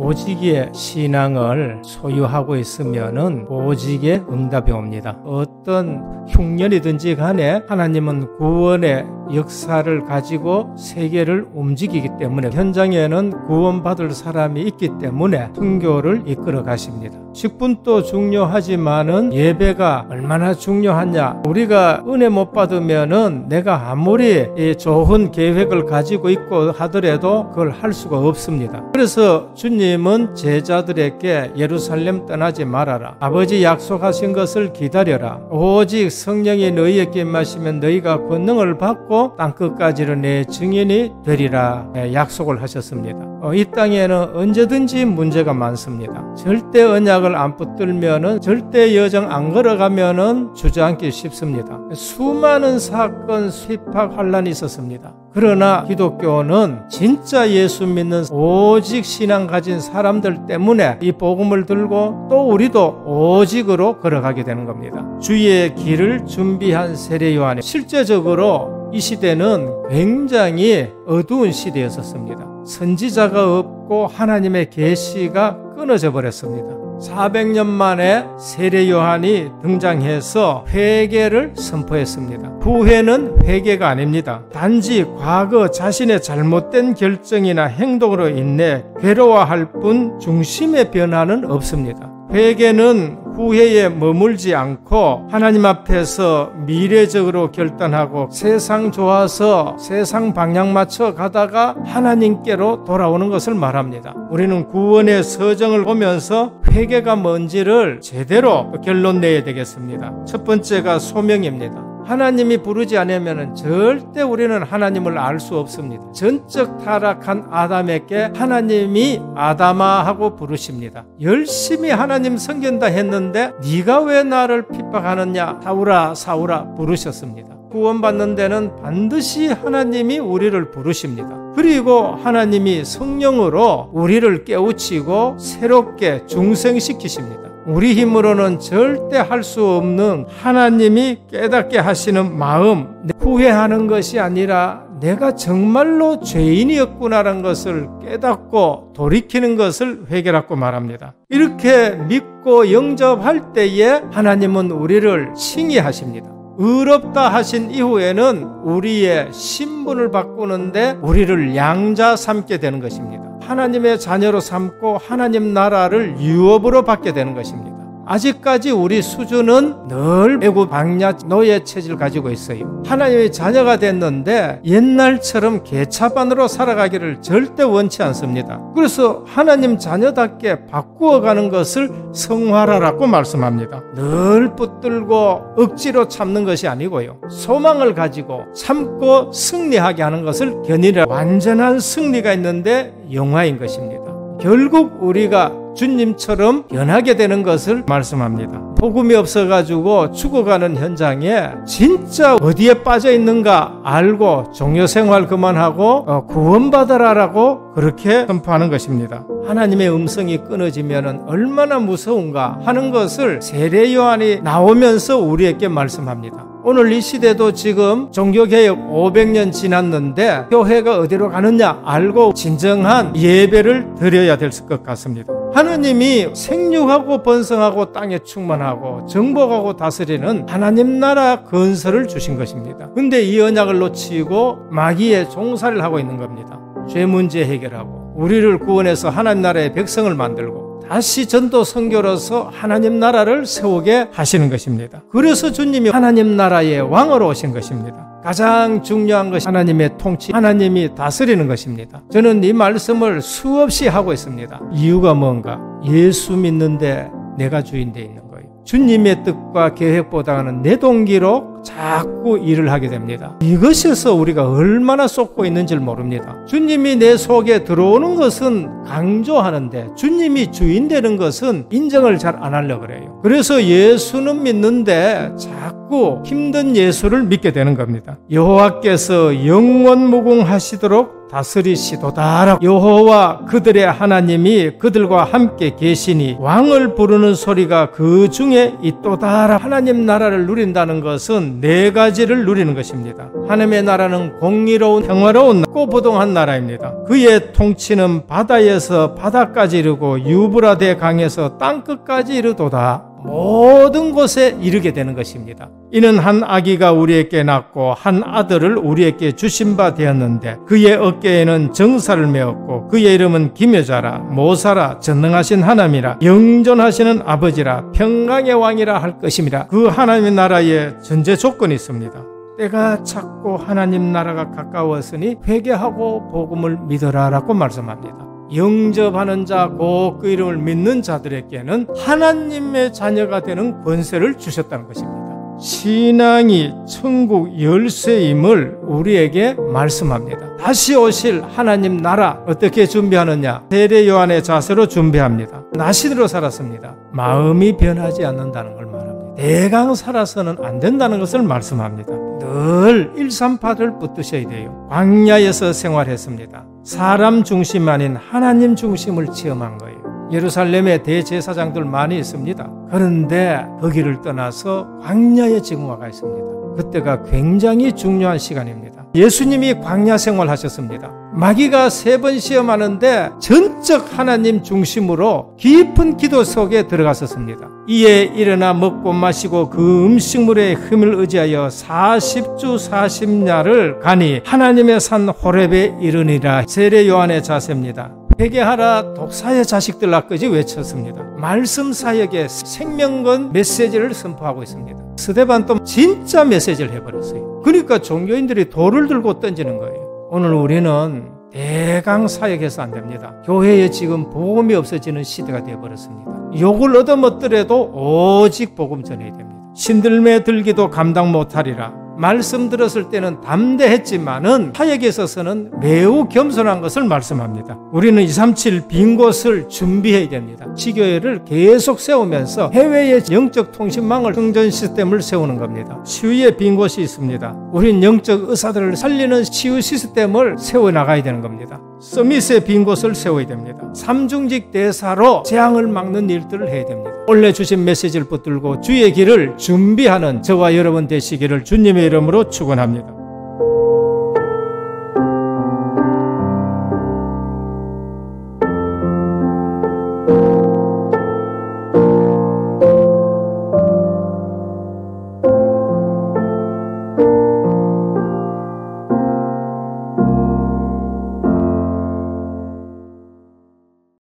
오직의 신앙을 소유하고 있으면은 오직의 응답이 옵니다. 어떤 흉년이든지 간에 하나님은 구원의 역사를 가지고 세계를 움직이기 때문에 현장에는 구원받을 사람이 있기 때문에 순교를 이끌어 가십니다. 식분도 중요하지만은 예배가 얼마나 중요하냐. 우리가 은혜 못 받으면은 내가 아무리 좋은 계획을 가지고 있고 하더라도 그걸 할 수가 없습니다. 그래서 주님은 제자들에게 예루살렘 떠나지 말아라. 아버지 약속하신 것을 기다려라. 오직 성령이 너희에게 임하시면 너희가 권능을 받고 땅끝까지는 내 증인이 되리라 약속을 하셨습니다. 이 땅에는 언제든지 문제가 많습니다. 절대 언약을 안 붙들면은 절대 여정 안 걸어가면은 주저앉기 쉽습니다. 수많은 사건, 핍박, 환란이 있었습니다. 그러나 기독교는 진짜 예수 믿는 오직 신앙 가진 사람들 때문에 이 복음을 들고 또 우리도 오직으로 걸어가게 되는 겁니다. 주의 길을 준비한 세례 요한이 실제적으로 이 시대는 굉장히 어두운 시대였었습니다. 선지자가 없고 하나님의 계시가 끊어져 버렸습니다. 400년 만에 세례 요한이 등장해서 회개를 선포했습니다. 후회는 회개가 아닙니다. 단지 과거 자신의 잘못된 결정이나 행동으로 인해 괴로워할 뿐 중심의 변화는 없습니다. 회개는 후회에 머물지 않고 하나님 앞에서 미래적으로 결단하고 세상 좋아서 세상 방향 맞춰 가다가 하나님께로 돌아오는 것을 말합니다. 우리는 구원의 서정을 보면서 회개가 뭔지를 제대로 결론 내야 되겠습니다. 첫 번째가 소명입니다. 하나님이 부르지 않으면 절대 우리는 하나님을 알 수 없습니다. 전적 타락한 아담에게 하나님이 아담아 하고 부르십니다. 열심히 하나님 섬긴다 했는데 네가 왜 나를 핍박하느냐 사울아 사울아 부르셨습니다. 구원받는 데는 반드시 하나님이 우리를 부르십니다. 그리고 하나님이 성령으로 우리를 깨우치고 새롭게 중생시키십니다. 우리 힘으로는 절대 할 수 없는 하나님이 깨닫게 하시는 마음, 후회하는 것이 아니라 내가 정말로 죄인이었구나라는 것을 깨닫고 돌이키는 것을 회개라고 말합니다. 이렇게 믿고 영접할 때에 하나님은 우리를 칭의하십니다. 의롭다 하신 이후에는 우리의 신분을 바꾸는데 우리를 양자 삼게 되는 것입니다. 하나님의 자녀로 삼고 하나님 나라를 유업으로 받게 되는 것입니다. 아직까지 우리 수준은 늘 애굽 광야 노예 체질을 가지고 있어요. 하나님의 자녀가 됐는데 옛날처럼 개차반으로 살아가기를 절대 원치 않습니다. 그래서 하나님 자녀답게 바꾸어가는 것을 성화라라고 말씀합니다. 늘 붙들고 억지로 참는 것이 아니고요. 소망을 가지고 참고 승리하게 하는 것을 견인해 완전한 승리가 있는데 영화인 것입니다. 결국 우리가 주님처럼 변하게 되는 것을 말씀합니다. 복음이 없어가지고 죽어가는 현장에 진짜 어디에 빠져 있는가 알고 종교생활 그만하고 구원받아라라고 그렇게 선포하는 것입니다. 하나님의 음성이 끊어지면 얼마나 무서운가 하는 것을 세례 요한이 나오면서 우리에게 말씀합니다. 오늘 이 시대도 지금 종교개혁 500년 지났는데 교회가 어디로 가느냐 알고 진정한 예배를 드려야 될 것 같습니다. 하나님이 생육하고 번성하고 땅에 충만하고 정복하고 다스리는 하나님 나라 건설을 주신 것입니다. 근데 이 언약을 놓치고 마귀의 종살이를 하고 있는 겁니다. 죄 문제 해결하고 우리를 구원해서 하나님 나라의 백성을 만들고 다시 전도 선교로서 하나님 나라를 세우게 하시는 것입니다. 그래서 주님이 하나님 나라의 왕으로 오신 것입니다. 가장 중요한 것이 하나님의 통치, 하나님이 다스리는 것입니다. 저는 이 말씀을 수없이 하고 있습니다. 이유가 뭔가? 예수 믿는데 내가 주인 돼 있는 거예요. 주님의 뜻과 계획보다는 내 동기로 자꾸 일을 하게 됩니다. 이것에서 우리가 얼마나 쏟고 있는지를 모릅니다. 주님이 내 속에 들어오는 것은 강조하는데 주님이 주인 되는 것은 인정을 잘 안 하려고 그래요. 그래서 예수는 믿는데 자꾸 힘든 예수를 믿게 되는 겁니다. 여호와께서 영원 무궁하시도록 다스리시도다. 여호와 그들의 하나님이 그들과 함께 계시니 왕을 부르는 소리가 그 중에 있도다. 하나님 나라를 누린다는 것은 것은 4가지를 누리는 것입니다. 하나님의 나라는 공의로운 평화로운 꽃보동한 나라입니다. 그의 통치는 바다에서 바다까지 이르고 유브라데 강에서 땅끝까지 이르도다. 모든 곳에 이르게 되는 것입니다. 이는 한 아기가 우리에게 낳고 한 아들을 우리에게 주신 바 되었는데 그의 어깨에는 정사를 메었고 그의 이름은 기묘자라 모사라 전능하신 하나님이라 영존하시는 아버지라 평강의 왕이라 할 것입니다. 그 하나님의 나라에 전제 조건이 있습니다. 때가 찼고 하나님 나라가 가까웠으니 회개하고 복음을 믿어라 라고 말씀합니다. 영접하는 자, 곧 그 이름을 믿는 자들에게는 하나님의 자녀가 되는 권세를 주셨다는 것입니다. 신앙이 천국 열쇠임을 우리에게 말씀합니다. 다시 오실 하나님 나라 어떻게 준비하느냐? 세례 요한의 자세로 준비합니다. 나시대로 살았습니다. 마음이 변하지 않는다는 걸 말합니다. 대강 살아서는 안 된다는 것을 말씀합니다. 늘 138을 붙드셔야 돼요. 광야에서 생활했습니다. 사람 중심 아닌 하나님 중심을 체험한 거예요. 예루살렘에 대제사장들 많이 있습니다. 그런데 거기를 떠나서 광야에 지금 와가 있습니다. 그때가 굉장히 중요한 시간입니다. 예수님이 광야 생활하셨습니다. 마귀가 3번 시험하는데 전적 하나님 중심으로 깊은 기도 속에 들어갔었습니다. 이에 일어나 먹고 마시고 그 음식물의 힘을 의지하여 40주 40야를 가니 하나님의 산 호렙에 이르니라. 세례 요한의 자세입니다. 회개하라 독사의 자식들 낳기지 외쳤습니다. 말씀 사역의 생명건 메시지를 선포하고 있습니다. 스데반도 진짜 메시지를 해버렸어요. 그러니까 종교인들이 돌을 들고 던지는 거예요. 오늘 우리는 대강 사역해서 안 됩니다. 교회에 지금 복음이 없어지는 시대가 되어버렸습니다. 욕을 얻어먹더라도 오직 복음 전해야 됩니다. 신들매 들기도 감당 못하리라. 말씀 들었을 때는 담대했지만은 사역에 있어서는 매우 겸손한 것을 말씀합니다. 우리는 237 빈 곳을 준비해야 됩니다. 지교회를 계속 세우면서 해외의 영적 통신망을 성전 시스템을 세우는 겁니다. 치유의 빈 곳이 있습니다. 우린 영적 의사들을 살리는 치유 시스템을 세워나가야 되는 겁니다. 서밋의 빈 곳을 세워야 됩니다. 삼중직 대사로 재앙을 막는 일들을 해야 됩니다. 원래 주신 메시지를 붙들고 주의 길을 준비하는 저와 여러분 되시기를 주님의 이름으로 축원합니다.